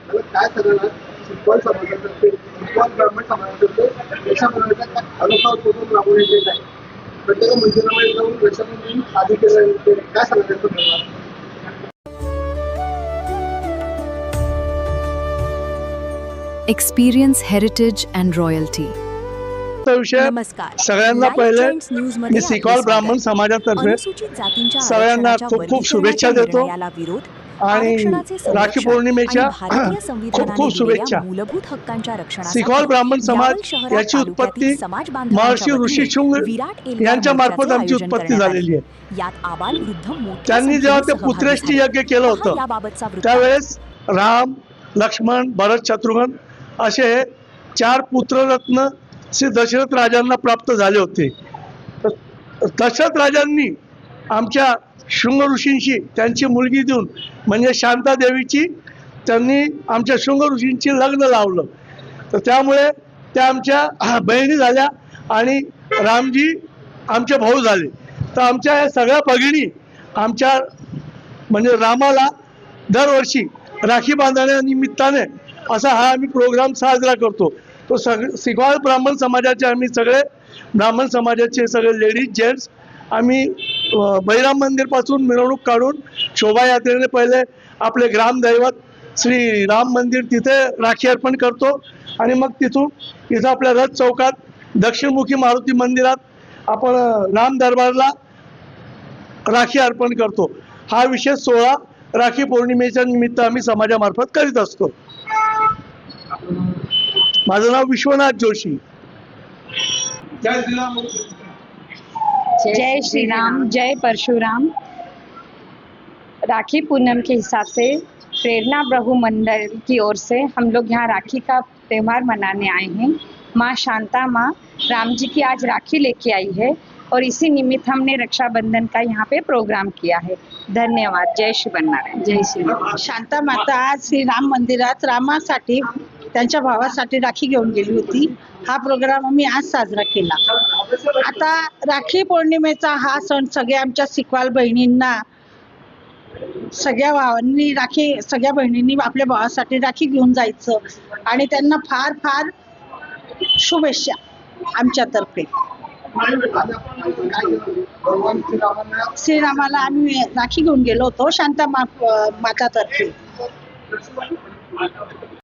मला काय सांगणार सिक्वॉल समाजातर्फे सिक्वॉल ब्राह्मण समाजातर्फे रक्षाबंधनाचा अनोखा उपक्रम राबवण्यात आहे. प्रत्येक मंदिरामध्ये जाऊन रक्षाबंधन साजरे केले काय सांगणार. Experience heritage and royalty. विषय सगळ्यांना पहिले मी सिक्वॉल ब्राह्मण समाजातर्फे सगळ्यांना खूप खूप शुभेच्छा देतो आणि राखी पौर्णिमेच्या खूप खूप शुभेच्छा. सिक्वॉल ब्राह्मण समाज याची उत्पत्ती महर्षी ऋषिशृंग यांच्या मार्फत आमची उत्पत्ती झालेली आहे. त्यांनी जेव्हा ते पुत्रेष्ठी यज्ञ केलं होतं त्यावेळेस राम, लक्ष्मण, भरत, शत्रुघ्न असे 4 पुत्ररत्न श्री दशरथ राजांना प्राप्त झाले होते. दशरथ राजांनी आमच्या शृंग ऋषींशी त्यांची मुलगी देऊन म्हणजे शांता देवीची त्यांनी आमच्या शृंग ऋषींची लग्न लावलं. तर त्यामुळे त्या आमच्या बहिणी झाल्या आणि रामजी आमचे भाऊ झाले. तर आमच्या या सगळ्या भगिनी आमच्या म्हणजे रामाला दरवर्षी राखी बांधण्यानिमित्ताने असा हा आम्ही प्रोग्राम साजरा करतो. तो सिक्वॉल ब्राह्मण समाजाचे आम्ही सगळे ब्राह्मण समाजाचे सगळे लेडीज जेंट्स आम्ही बैराम मंदिरपासून मिरवणूक काढून शोभायात्रेने पहिले आपले ग्रामदैवत श्री राम मंदिर तिथे राखी अर्पण करतो आणि मग तिथून इथं आपल्या रथ चौकात दक्षिणमुखी मारुती मंदिरात आपण राम दरबारला राखी अर्पण करतो. हा विशेष सोहळा राखी पौर्णिमेच्या निमित्त आम्ही समाजामार्फत करीत असतो. माझं नाव विश्वनाथ जोशी. जय श्री राम, जय परशुराम. राखी पूनम के हिसाब से प्रेरणा प्रभु मंडल की ओर से हम लोग यहाँ राखी का त्यौहार मनाने आए हैं. माँ शांता माँ राम जी की आज राखी लेके आई है और इसी निमित्त हमने रक्षाबंधन का यहाँ पे प्रोग्राम किया है. धन्यवाद. जय श्री बनारायण. जय श्री राम. शांता माता आज श्री राम मंदिरात रामासाठी त्यांच्या भावासाठी राखी घेऊन गेली होती. हा प्रोग्राम आम्ही आज साजरा केला. आता राखी पौर्णिमेचा हा सण सगळ्या आमच्या सिक्वॉल बहिणींना सगळ्या भावांनी सगळ्या बहिणींनी आपल्या भावासाठी राखी घेऊन जायचं आणि त्यांना फार फार शुभेच्छा आमच्यातर्फे. श्रीरामाला आम्ही राखी घेऊन गेलो होतो शांता मातातर्फे.